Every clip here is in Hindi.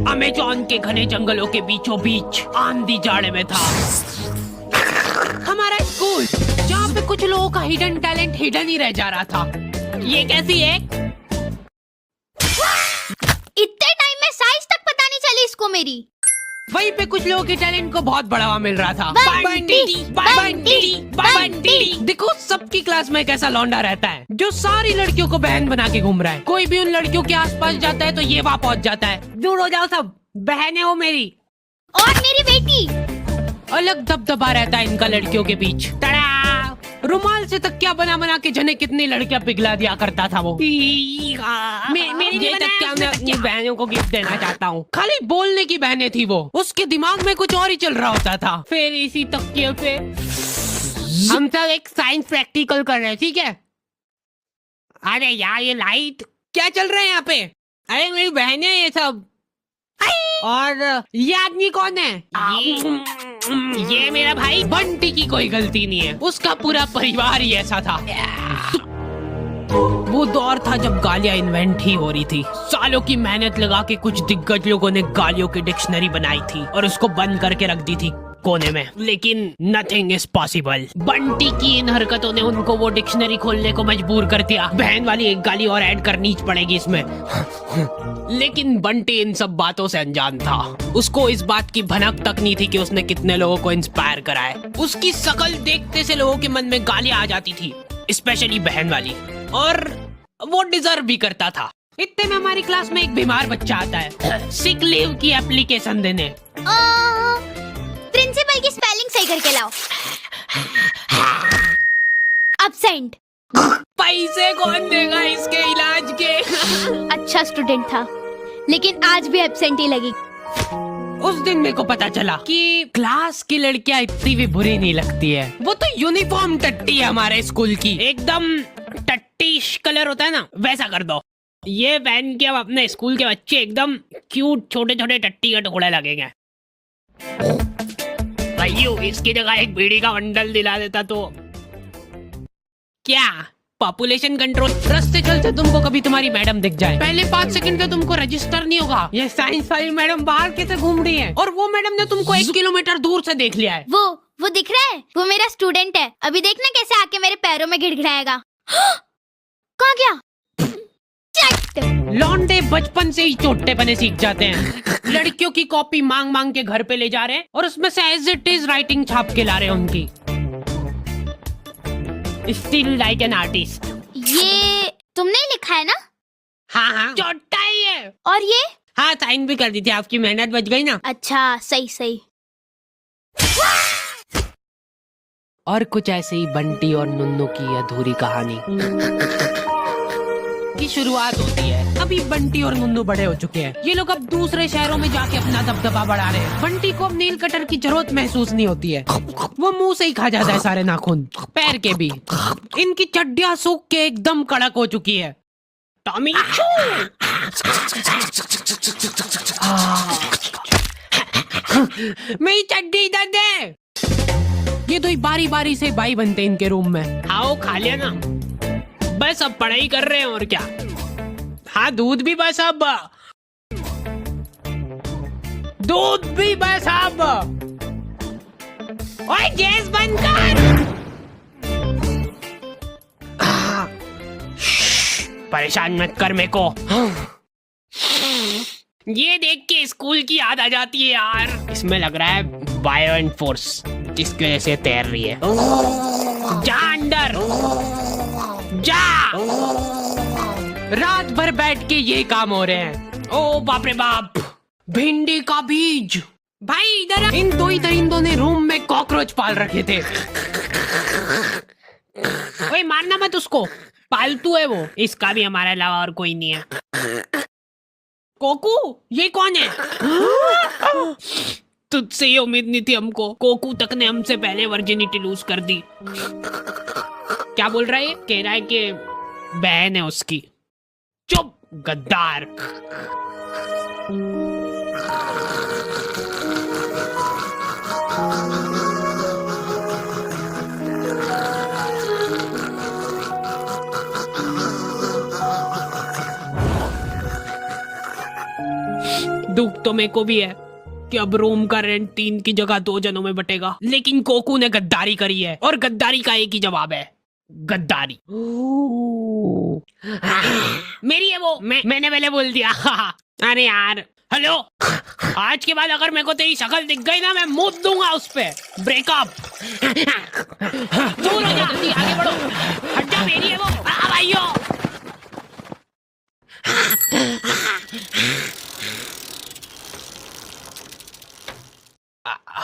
अमेज़न के घने जंगलों के बीचों बीच आंधी जाड़े में था हमारा स्कूल, जहाँ पे कुछ लोगों का हिडन टैलेंट हिडन ही रह जा रहा था। ये कैसी है? इतने टाइम में साइज तक पता नहीं चली इसको मेरी। वहीं पे कुछ लोगों के टैलेंट को बहुत बढ़ावा मिल रहा था। बंटी। देखो सबकी क्लास में एक ऐसा लौंडा रहता है जो सारी लड़कियों को बहन बना के घूम रहा है। कोई भी उन लड़कियों के आसपास जाता है तो ये वहाँ पहुँच जाता है। दूर हो जाओ सब, बहन है वो मेरी। और मेरी बेटी। अलग दबदबा रहता है इनका लड़कियों के बीच। तड़ा! रुमाल से तकिया बना बना के जने कितनी लड़कियां पिघला दिया करता था वो। मेरी तकिया मैं अपनी बहनों को गिफ्ट देना चाहता हूँ। खाली बोलने की बहनें थी वो, उसके दिमाग में कुछ और ही चल रहा होता था। फिर इसी तकिए पे हम सब एक साइंस प्रैक्टिकल कर रहे हैं, ठीक है? अरे यार ये लाइट क्या चल रहा है यहाँ पे? अरे मेरी बहनें ये सब। और ये आदमी कौन है? ये मेरा भाई बंटी की कोई गलती नहीं है, उसका पूरा परिवार ही ऐसा था। वो दौर था जब गालियां इन्वेंट ही हो रही थी। सालों की मेहनत लगा के कुछ दिग्गज लोगों ने गालियों की डिक्शनरी बनाई थी और उसको बंद करके रख दी थी कोने में। लेकिन नथिंग इज पॉसिबल। बंटी की इन हरकतों ने उनको वो डिक्शनरी खोलने को मजबूर कर दिया। बहन वाली एक गाली और ऐड करनी पड़ेगी इसमें। लेकिन बंटी इन सब बातों से अनजान था। उसको इस बात की भनक तक नहीं थी कि उसने कितने लोगों को इंस्पायर कराए। उसकी शकल देखते से लोगों के मन में गालियां आ जाती थी, स्पेशली बहन वाली, और वो डिजर्व भी करता था। इतने में हमारी क्लास में एक बीमार बच्चा आता है सिक लीव की एप्लीकेशन देने। प्रिंसिपल की स्पेलिंग सही करके लाओ। एब्सेंट। पैसे कौन देगा इसके इलाज के? अच्छा स्टूडेंट था, लेकिन आज भी एब्सेंट ही लगी। उस दिन मेरे को पता चला कि क्लास की लड़कियां इतनी भी बुरी नहीं लगती है। वो तो यूनिफॉर्म टट्टी है हमारे स्कूल की, एकदम टट्टीश कलर होता है ना, वैसा कर दो। ये पहन के अब अपने स्कूल के बच्चे एकदम क्यूट छोटे छोटे टट्टी के टुकड़े लगेंगे। भाइयों इसकी जगह एक बीड़ी का बंडल दिला देता तो क्या? Population control. रास्ते चलते तुमको कभी तुम्हारी मैडम दिख जाए, पहले 5 सेकंड का तुमको रजिस्टर नहीं होगा ये साइंस वाली मैडम बाहर कैसे घूम रही है, और वो मैडम ने तुमको 1 किलोमीटर दूर से देख लिया है। वो दिख रहा है, वो मेरा स्टूडेंट है। अभी देखना कैसे आके मेरे पैरों में गिड़गिड़ाएगा। कहाँ गया? लौंडे बचपन से ही चोटे बने सीख जाते हैं। लड़कियों की कॉपी मांग मांग के घर पे ले जा रहे हैं और उसमें से एज इट इज राइटिंग छाप के ला रहे हैं उनकी। Still like an artist. ये तुमने लिखा है ना? हाँ चोटा ही है। और ये? हाँ साइन भी कर दी थी, आपकी मेहनत बच गई ना। अच्छा सही। और कुछ ऐसे ही बंटी और नुन्नू की अधूरी कहानी की शुरुआत होती है। अभी बंटी और नुन्नू बड़े हो चुके हैं। ये लोग अब दूसरे शहरों में जाके अपना दबदबा बढ़ा रहे हैं। बंटी को अब नील कटर की जरूरत महसूस नहीं होती है, वो मुंह से ही खा जाता है सारे नाखून, पैर के भी। इनकी चड्डियां सूख के एकदम कड़क हो चुकी है। टॉमी मेरी चड्डी इधर दे। ये दो बारी बारी से भाई बनते हैं इनके रूम में। आओ खा लिया ना, बस अब पढ़ाई कर रहे हैं और क्या। हाँ दूध भी बस अब, दूध भी बस अब। ओए गैस बंद कर। परेशान मत कर मेरे को। ये देख के स्कूल की याद आ जाती है यार। इसमें लग रहा है बायोएंट फोर्स, जिसकी वजह से तैर रही है। जा अंदर जा। रात भर बैठ के ये काम हो रहे हैं। ओ बाप रे बाप, भिंडी का बीज। भाई इधर इन दो ही दरिंदों ने रूम में कॉकरोच पाल रखे थे। ओए मारना मत उसको, पालतू है वो, इसका भी हमारे अलावा और कोई नहीं है। कोकू ये कौन है? तुझसे ये उम्मीद नहीं थी हमको। कोकू तक ने हमसे पहले वर्जिनिटी लूज कर दी। क्या बोल रहा है? कह रहा है कि बहन है उसकी। चुप गद्दार। दुख तो मेरे को भी है कि अब रूम का रेंट 3 की जगह 2 जनों में बटेगा, लेकिन कोकू ने गद्दारी करी है और गद्दारी का एक ही जवाब है, गद्दारी। मेरी है वो, मैंने पहले बोल दिया। अरे यार, हेलो, आज के बाद अगर मेरे को तेरी शक्ल दिख गई ना, मैं मुंह दूंगा उस पे। ब्रेकअप। दूर हो जा, जल्दी आगे बढ़ो। हट जा, मेरी है वो। भाइयों,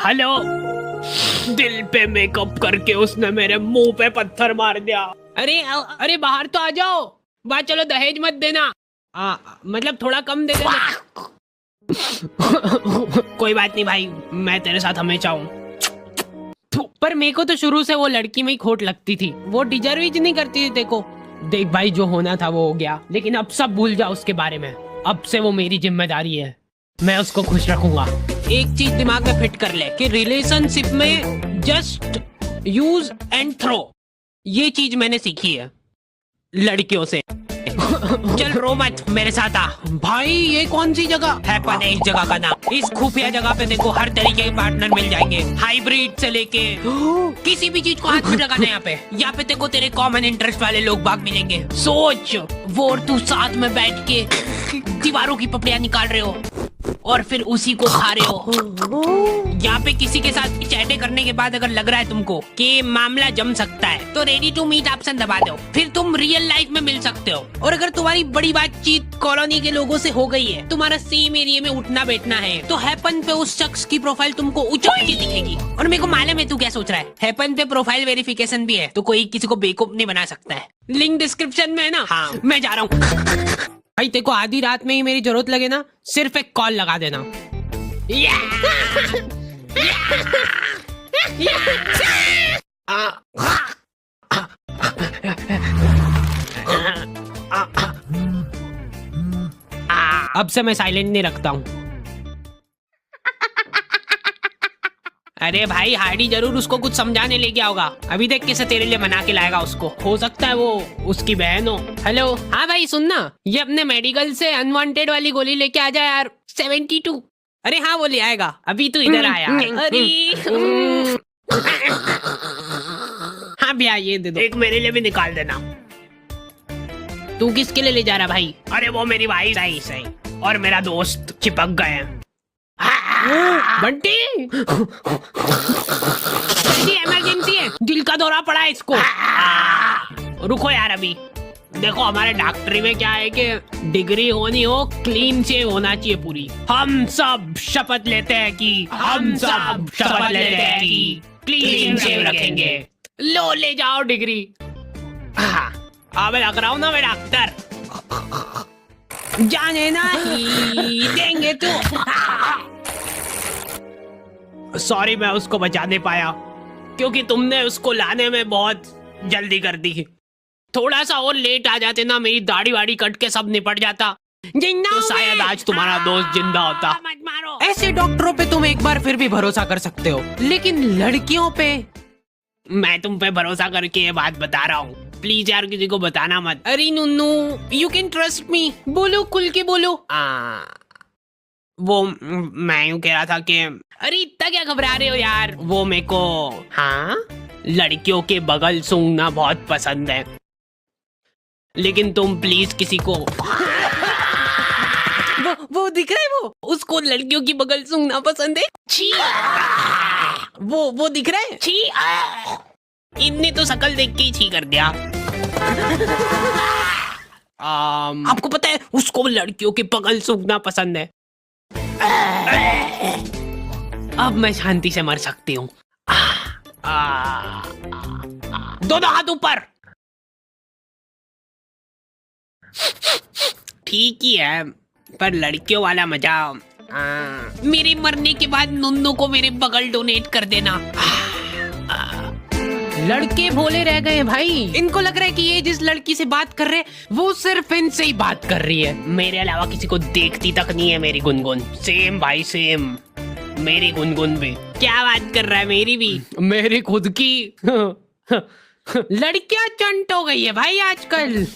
हेलो। दिल पे मेकअप करके उसने मेरे मुंह पे पत्थर मार दिया। अरे बाहर तो आ जाओ। बात चलो, दहेज मत देना। मतलब थोड़ा कम दे देना। कोई बात नहीं भाई, मैं तेरे साथ हमेशा हूँ। पर मेरे को तो शुरू से वो लड़की में ही खोट लगती थी। वो डिजर्व ही नहीं करती थी। देखो देख भाई, जो होना था वो हो गया, लेकिन अब सब भूल जाओ उसके बारे में। अब से वो मेरी जिम्मेदारी है, मैं उसको खुश रखूंगा। एक चीज दिमाग में फिट कर ले कि रिलेशनशिप में जस्ट यूज एंड थ्रो, ये चीज मैंने सीखी है लड़कियों से। चल रो मत, मेरे साथ आ। भाई ये कौन सी जगह है? पता है इस जगह का नाम। इस खुफिया जगह पे देखो हर तरीके के पार्टनर मिल जाएंगे, हाइब्रिड से लेके किसी भी चीज को हाथ में लगाना। यहाँ पे देखो तेरे कॉमन इंटरेस्ट वाले लोग बाग मिलेंगे। सोच, वो और तू साथ में बैठ के दीवारों की पपड़ियां निकाल रहे हो और फिर उसी को खा रहे हो। यहाँ पे किसी के साथ चैटे करने के बाद अगर लग रहा है तुमको कि मामला जम सकता है, तो रेडी टू मीट ऑप्शन दबा दो, फिर तुम रियल लाइफ में मिल सकते हो। और अगर तुम्हारी बड़ी बातचीत कॉलोनी के लोगों से हो गई है, तुम्हारा सेम एरिया में उठना बैठना है, तो हैपन पे उस शख्स की प्रोफाइल तुमको ऊंची दिखेगी। और मेरे को मालूम है तू क्या सोच रहा है, हैपन पे प्रोफाइल वेरिफिकेशन भी है, तो कोई किसी को बेवकूफ नहीं बना सकता है। लिंक डिस्क्रिप्शन में है ना। हाँ, मैं जा रहा हूँ। भाई तेको आधी रात में ही मेरी जरूरत लगे ना, सिर्फ एक कॉल लगा देना। अब से मैं साइलेंट नहीं रखता हूँ। अरे भाई, हार्डी जरूर उसको कुछ समझाने ले गया होगा। अभी देख कैसे तेरे लिए मना के लाएगा उसको। हो सकता है वो उसकी बहन हो। हेलो, हाँ भाई सुनना, ये अपने मेडिकल से अनवांटेड वाली गोली लेके आ जा यार। 72। अरे हाँ, वो ले आएगा। अभी तू इधर आया। अरे हाँ भैया, ये दे दो। एक मेरे लिए भी निकाल देना। तू किसके लिए ले जा रहा भाई? अरे वो मेरी भाई। सही और मेरा दोस्त चिपक गए हैं। बंटी, इमरजेंसी है, दिल का दौरा पड़ा है इसको। रुको यार, अभी देखो हमारे डॉक्टरी में क्या है कि डिग्री होनी हो, क्लीन शेव होना चाहिए पूरी। हम सब शपथ लेते हैं कि क्लीन शेव रखेंगे। लो ले जाओ डिग्री। अब लग रहा हूँ ना मैं डॉक्टर। जाने ना ही देंगे तो। सॉरी, मैं उसको बचा नहीं पाया क्योंकि तुमने उसको लाने में बहुत जल्दी कर दी। थोड़ा सा और लेट आ जाते ना, मेरी दाढ़ी वाड़ी कट के सब निपट जाता, तो शायद आज तुम्हारा दोस्त जिंदा होता। मत मारो। ऐसे डॉक्टरों पे तुम एक बार फिर भी भरोसा कर सकते हो, लेकिन लड़कियों पे मैं तुम पे भरोसा करके ये बात बता रहा हूँ। प्लीज यार किसी को बताना मत। अरे नुन्नू, यू कैन ट्रस्ट मी। बोलो, खुल के बोलो। वो मैं यूं कह रहा था कि अरे इतना क्या घबरा रहे हो यार, वो मेरे को हाँ लड़कियों के बगल सूंघना बहुत पसंद है, लेकिन तुम प्लीज किसी को वो दिख रहा है, वो उसको लड़कियों की बगल सूंघना पसंद है। छी, वो दिख रहा है। छी, इनने तो शकल देख के ही छी कर दिया। आपको पता है उसको लड़कियों की बगल सूंघना पसंद है। अब मैं शांति से मर सकती हूँ। दोनों हाथ ऊपर। ठीक ही है, पर लड़कियों वाला मजा। मेरे मरने के बाद नुन्नू को मेरे बगल डोनेट कर देना। लड़के भोले रह गए भाई, इनको लग रहा है कि ये जिस लड़की से बात कर रहे हैं वो सिर्फ इनसे ही बात कर रही है, मेरे अलावा किसी को देखती तक नहीं है मेरी गुनगुन। सेम भाई सेम, मेरी गुनगुन भी। क्या बात कर रहा है, मेरी भी, मेरी खुद की। लड़कियां चंट हो गई है भाई आजकल।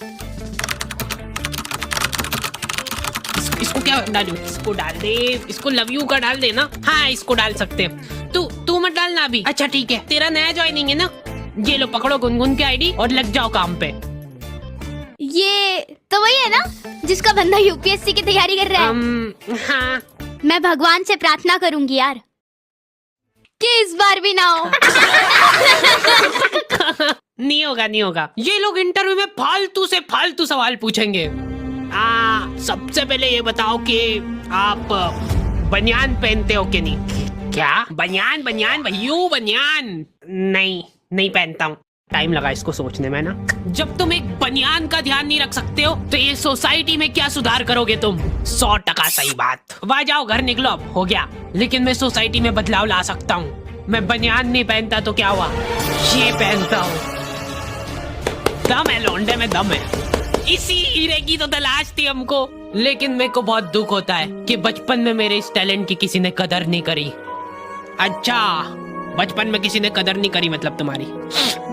इसको क्या डालूं? इसको डाल दे, इसको लव यू का डाल दे ना। हाँ इसको डाल सकते हैं। तू मत डालना अभी। अच्छा ठीक है, तेरा नया ज्वाइनिंग है ना। ये लो पकड़ो गुनगुन की आईडी और लग जाओ काम पे। ये तो वही है ना जिसका बंदा यूपीएससी की तैयारी कर रहा है। हाँ मैं भगवान से प्रार्थना करूंगी यार कि इस बार भी ना हो। नहीं होगा नहीं होगा। ये लोग इंटरव्यू में फालतू से फालतू सवाल पूछेंगे। सबसे पहले ये बताओ कि आप बनियान पहनते हो कि नहीं? क्या बनियान? बनियान भैया बनियान नहीं पहनता हूँ। टाइम लगा इसको सोचने में ना। जब तुम एक बनियान का ध्यान नहीं रख सकते हो तो ये सोसाइटी में क्या सुधार करोगे तुम? 100% सही बात। वाह जाओ घर निकलो, अब हो गया। लेकिन मैं सोसाइटी में बदलाव ला सकता हूँ। मैं बनियान नहीं पहनता तो क्या हुआ, ये पहनता हूँ। दम है लौंडे में, दम है। इसी हीरे की तो तलाश थी हमको। लेकिन मेरे को बहुत दुख होता है कि बचपन में मेरे इस टैलेंट की किसी ने कदर नहीं करी। अच्छा बचपन में किसी ने कदर नहीं करी मतलब तुम्हारी?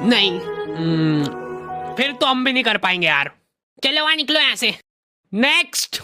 नहीं फिर तो हम भी नहीं कर पाएंगे यार। चलो वहां निकलो यहाँ से। नेक्स्ट।